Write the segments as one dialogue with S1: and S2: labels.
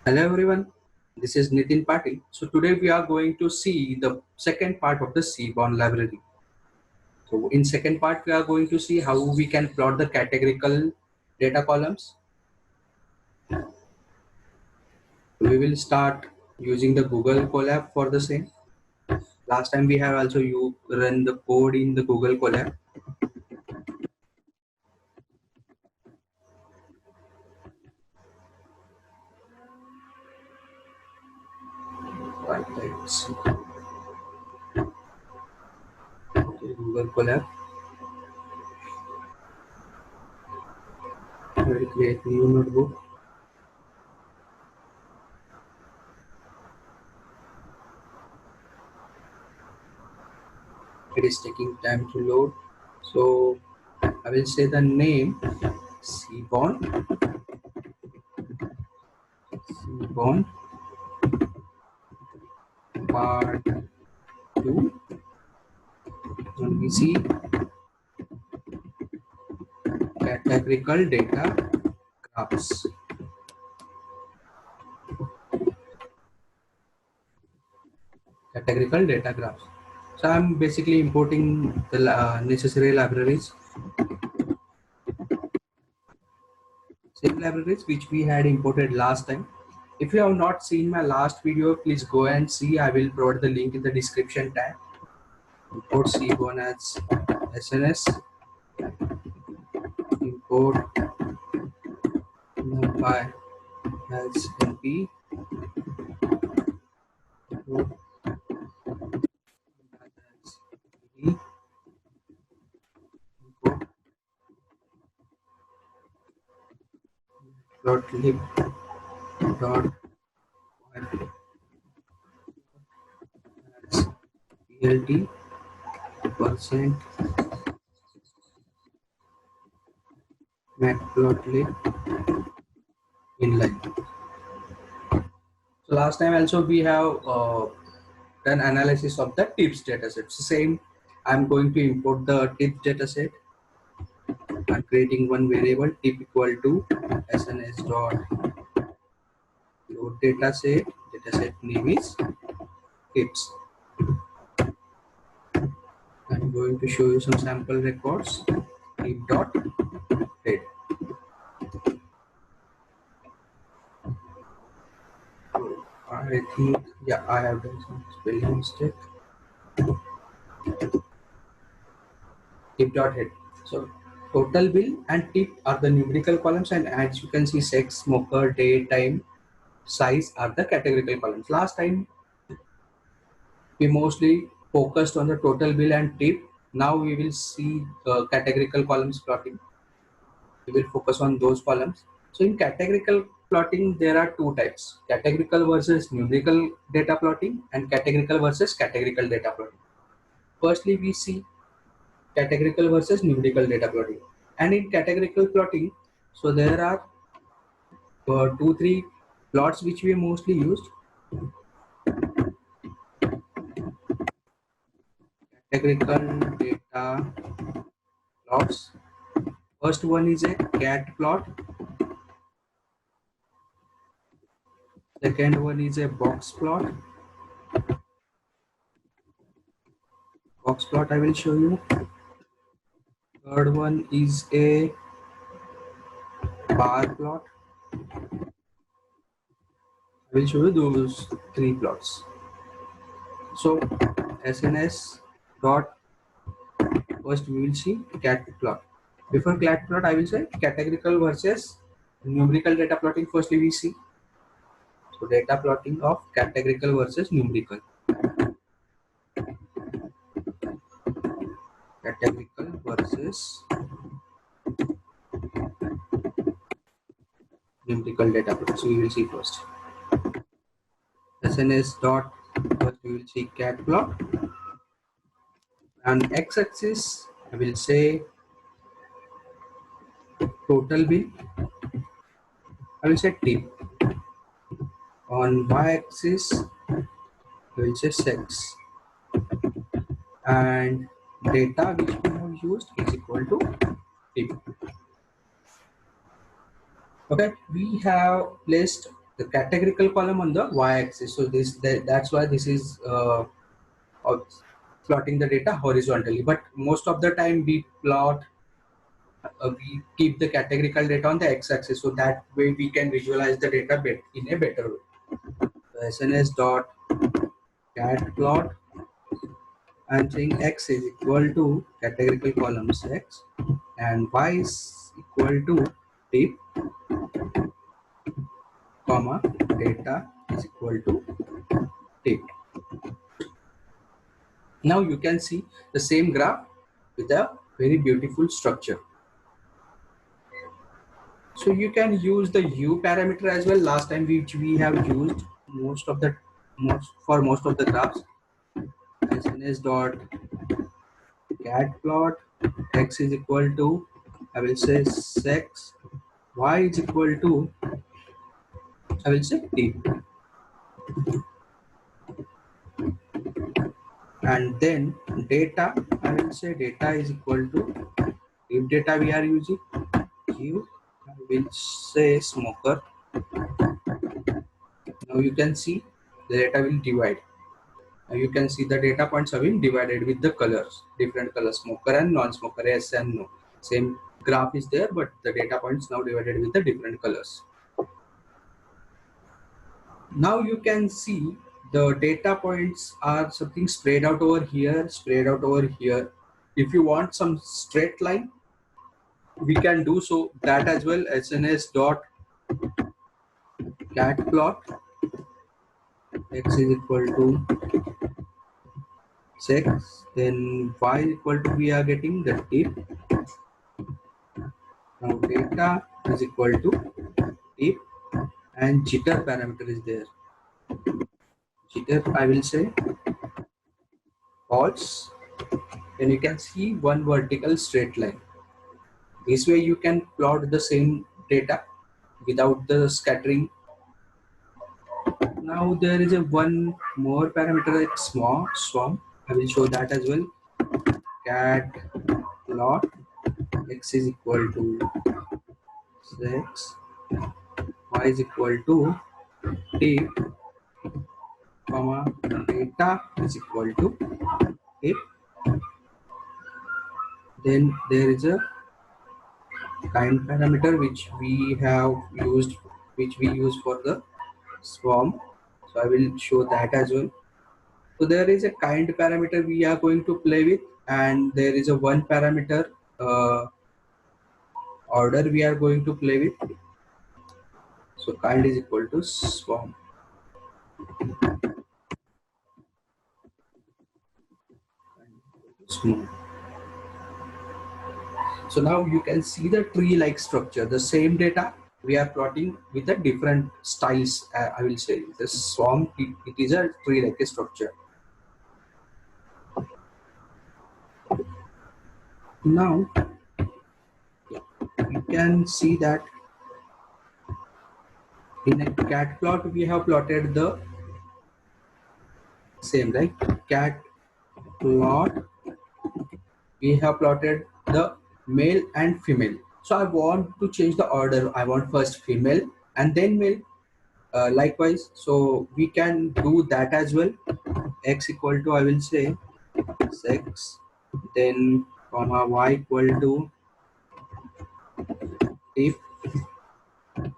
S1: Hello everyone, this is Nitin Patil. So today we are going to see the second part of the Seaborn library. So in second part we are going to see how we can plot the categorical data columns. We will start using the Google Colab for the same. Last time we have also you run the code in the Google Colab. Right, let's see. Okay, Google Colab. I will create new notebook. It is taking time to load. So I will say the name Seaborn part 2 and we see categorical data graphs. Categorical data graphs. So I'm basically importing the necessary libraries, same libraries which we had imported last time. If you have not seen my last video, please go and see. I will provide the link in the description tab. Import C1 as SNS, import NumPy as NP, import as NP, import .lib dot as PLT percent matplotlib inline. So last time also we have done analysis of the tips dataset. So same, I'm going to import the tips dataset. I'm creating one variable tip equal to sns dot load dataset. Dataset name is tips. I'm going to show you some sample records. Tip dot head. I think yeah, I have done some spelling mistake. Tip dot head. So total bill and tip are the numerical columns, and as you can see, sex, smoker, day, time, size are the categorical columns. Last time we mostly focused on the total bill and tip. Now we will see the categorical columns plotting. We will focus on those columns. So in categorical plotting, there are two types: categorical versus numerical data plotting and categorical versus categorical data plotting. Firstly, we see categorical versus numerical data plotting. And in categorical plotting, so there are two, three plots which we mostly used. Categorical data plots. First one is a cat plot. Second one is a box plot. Box plot I will show you. Third one is a bar plot. I will show you those three plots. So SNS dot, first we will see cat plot. Before cat plot, I will say categorical versus numerical data plotting. Firstly we see. So data plotting of categorical versus numerical. Categorical versus numerical data plot. So we will see first. SNS dot, first we will see cat plot. And x-axis I will say total bill. I will say tip. On y-axis I will say sex. And data which we have used is equal to tip. Okay, we have placed the categorical column on the y-axis. So that's why this is plotting the data horizontally. But most of the time we keep the categorical data on the x-axis, so that way we can visualize the data in a better way. So SNS dot cat plot. I'm saying x is equal to categorical columns x and y is equal to tip, comma, data is equal to tip. Now you can see the same graph with a very beautiful structure. So you can use the u parameter as well. Last time which we have used most of the graphs. SNS dot cat plot, x is equal to, I will say sex, y is equal to, I will say t, and then data, I will say data is equal to, if data we are using q, I will say smoker. Now you can see the data will divide. Now you can see the data points have been divided with the colors, different colors, smoker and non-smoker, yes and no. Same graph is there, but the data points now divided with the different colors. Now you can see the data points are something spread out over here, spread out over here. If you want some straight line, we can do so that as well. SNS dot cat plot, x is equal to 6, then y is equal to, we are getting the tip. Now data is equal to tip and jitter parameter is there. Jitter, I will say false. Then you can see one vertical straight line. This way you can plot the same data without the scattering. Now there is a one more parameter like swarm. I will show that as well. Cat plot, x is equal to 6, y is equal to tip, comma, data is equal to tip. Then there is a kind parameter which we use for the swarm. So I will show that as well. So there is a kind parameter we are going to play with, and there is a one parameter order we are going to play with. So kind is equal to swarm. Small. So now you can see the tree-like structure. The same data we are plotting with the different styles. I will say the swarm. It is a tree-like structure. Now you can see that in a cat plot we have plotted the same, right? Cat plot, we have plotted the male and female. So I want to change the order. I want first female and then male. Likewise, so we can do that as well. X equal to, I will say sex, then comma y equal to if,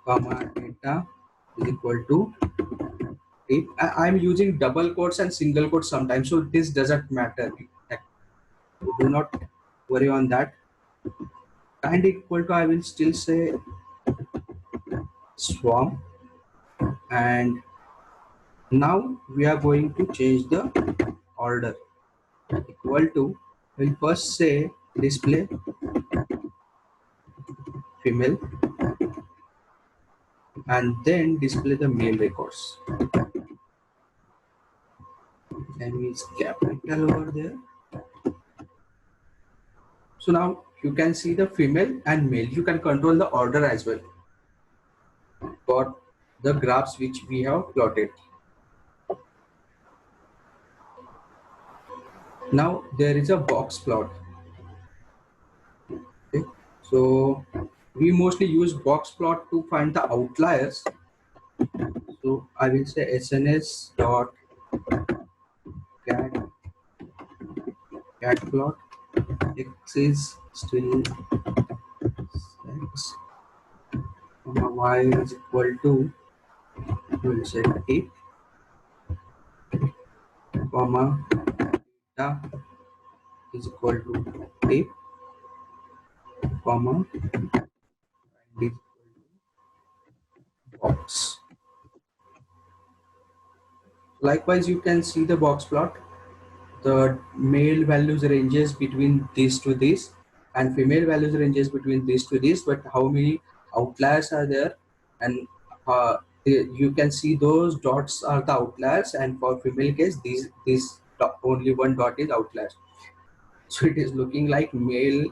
S1: comma data is equal to if. I'm using double quotes and single quotes sometimes, so this doesn't matter. Do not worry on that. Kind equal to, I will still say swarm, and now we are going to change the order. Equal to, we'll first say display female and then display the male records. And we capital over there. So now you can see the female and male. You can control the order as well for the graphs which we have plotted. Now there is a box plot. Okay. So we mostly use box plot to find the outliers. So I will say SNS dot cat plot. X is still x, y is equal to, we will say t, comma data is equal to t, comma and is box. Likewise, you can see the box plot. The male values ranges between this to this, and female values ranges between this to this. But how many outliers are there? And you can see those dots are the outliers, and for female case, this only one dot is outlier. So it is looking like male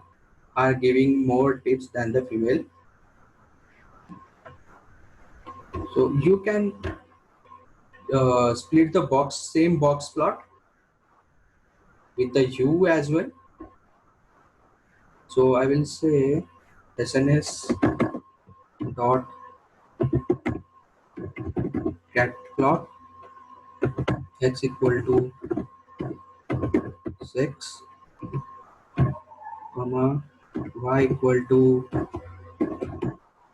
S1: are giving more tips than the female. So you can split the same box plot with the U as well. So I will say SNS dot cat plot x equal to 6, comma y equal to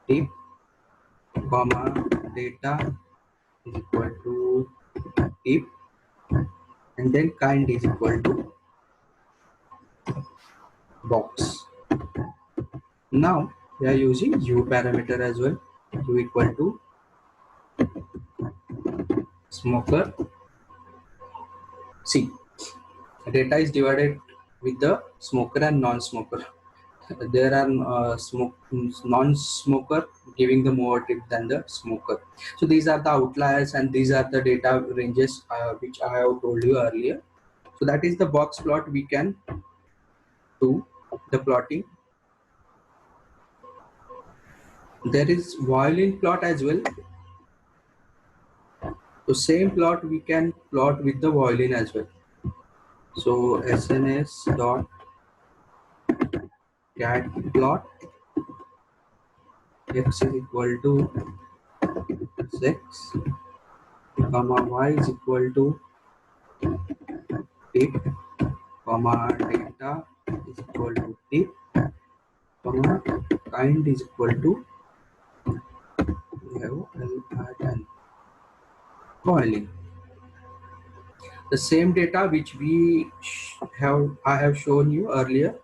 S1: tip, comma data is equal to tip, and then kind is equal to box. Now we are using U parameter as well. U equal to smoker. See, data is divided with the smoker and non-smoker. There are non-smoker giving the more tip than the smoker. So these are the outliers, and these are the data ranges which I have told you earlier. So that is the box plot. We can do the plotting. There is violin plot as well. So same plot we can plot with the violin as well. So SNS dot cat plot x is equal to 6, comma y is equal to tip, comma data is equal to tip, comma kind is equal to, we have L and violin. The same data which I have shown you earlier,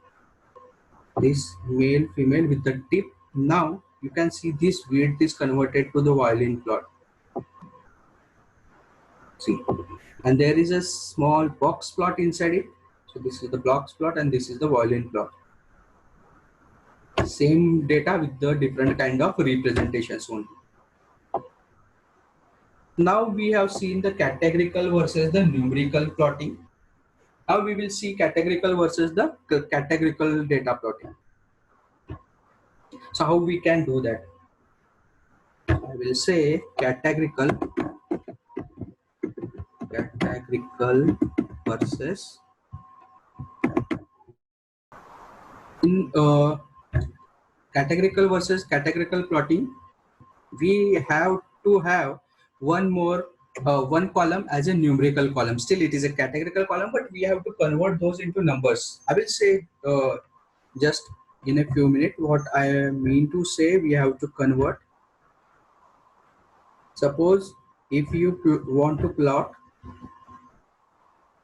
S1: this male female with the tip. Now you can see this width is converted to the violin plot. See, and there is a small box plot inside it. So this is the box plot and this is the violin plot. Same data with the different kind of representations only. Now we have seen the categorical versus the numerical plotting. Now we will see categorical versus the categorical data plotting. So how we can do that? I will say categorical versus in categorical versus categorical plotting. We have to have one column as a numerical column. Still it is a categorical column, but we have to convert those into numbers. I will say just in a few minutes what I mean to say. We have to convert. Suppose if you want to plot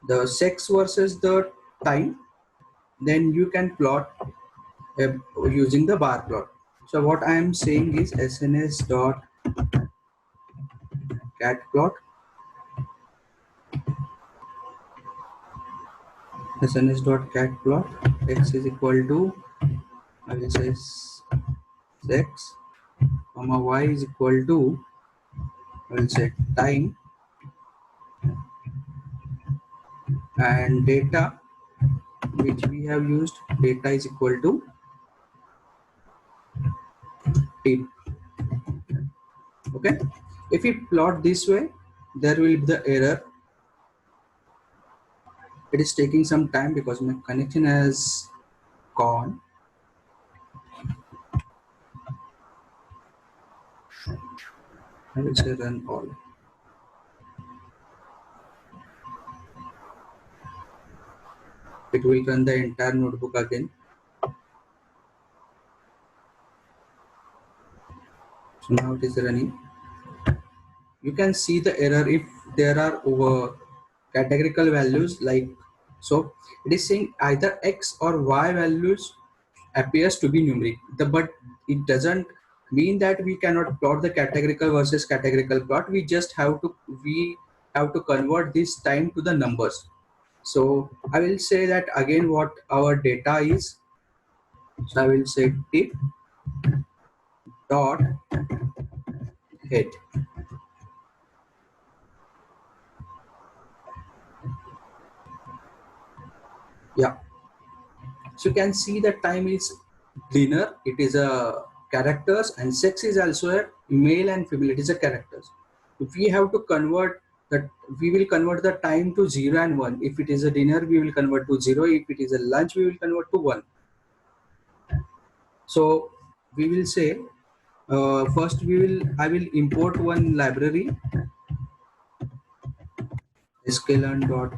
S1: the sex versus the time, then you can plot using the bar plot. So what I am saying is SNS dot cat plot, SNS dot cat plot x is equal to, I will say sex, comma y is equal to, I will say time, and data which we have used, data is equal to tip. Okay, if we plot this way, there will be the error. It is taking some time because my connection has gone. I will say run all. It will run the entire notebook again. So now it is running. You can see the error if there are over categorical values, like so it is saying either x or y values appears to be numeric, but it doesn't mean that we cannot plot the categorical versus categorical plot. We have to convert this time to the numbers. So I will say that again what our data is. So I will say tip dot head. Yeah, so you can see the time is dinner, it is a characters, and sex is also a male and female, it is a characters. If we have to convert that, we will convert the time to 0 and 1. If it is a dinner, we will convert to 0. If it is a lunch, we will convert to 1. So we will say first I will import one library, sklearn dot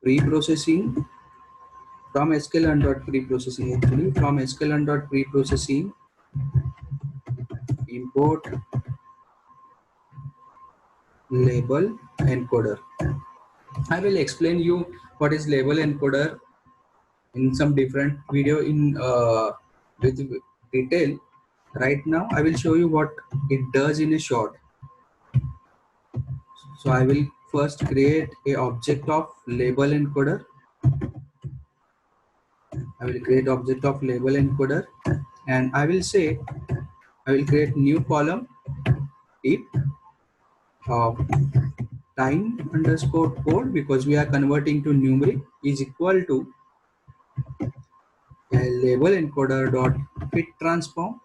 S1: preprocessing. From sklearn dot preprocessing, actually from sklearn dot preprocessing, import label encoder. I will explain you what is label encoder in some different video in with detail. Right now I will show you what it does in a short. So I will first create a object of label encoder. I will create object of label encoder, and I will say I will create new column if of time underscore code, because we are converting to numeric, is equal to a label encoder dot fit transform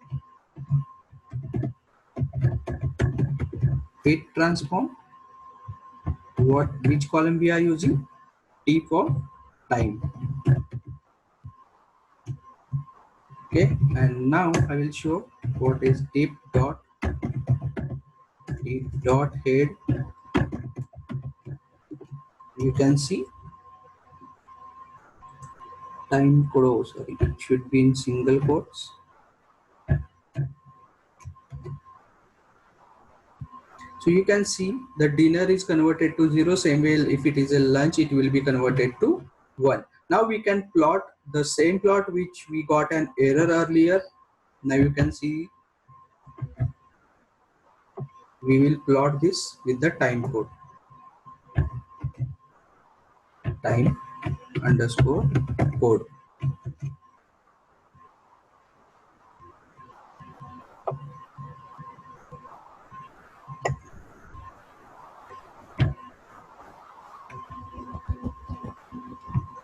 S1: which column we are using, t for time. Okay, and now I will show what is tip dot head. You can see time code. Oh, sorry, it should be in single quotes. So you can see the dinner is converted to 0. Same way, if it is a lunch, it will be converted to 1. Now we can plot the same plot which we got an error earlier. Now you can see we will plot this with the time code. Time underscore code.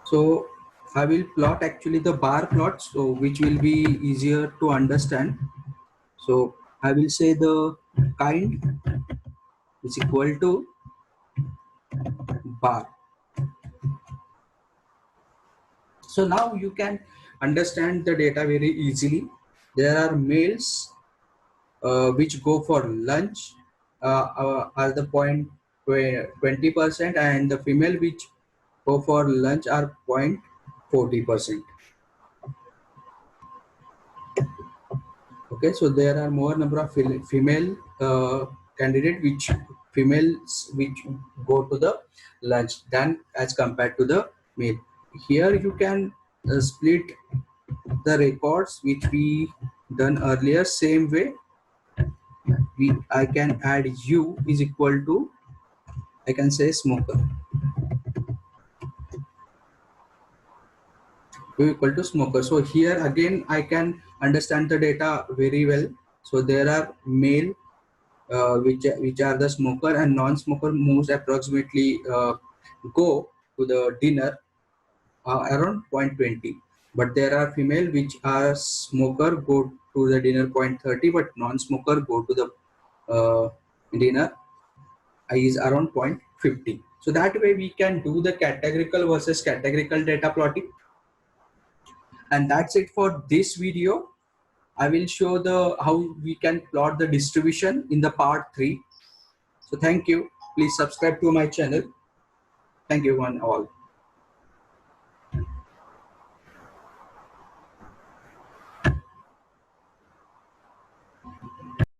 S1: So I will plot actually the bar plot, so which will be easier to understand. So I will say the kind is equal to bar. So now you can understand the data very easily. There are males which go for lunch are the 20%, and the female which go for lunch are 0.40%. Okay, so there are more number of female candidate females which go to the lunch than as compared to the male. Here you can split the records which we done earlier. Same way I can add u is equal to, I can say smoker, u equal to smoker. So here again I can understand the data very well. So there are male which are the smoker, and non-smoker moves approximately go to the dinner around 0.20, but there are female which are smoker go to the dinner 0.30, but non-smoker go to the dinner is around 0.50. So that way we can do the categorical versus categorical data plotting. And that's it for this video. I will show the how we can plot the distribution in the part 3. So thank you. Please subscribe to my channel. Thank you one all.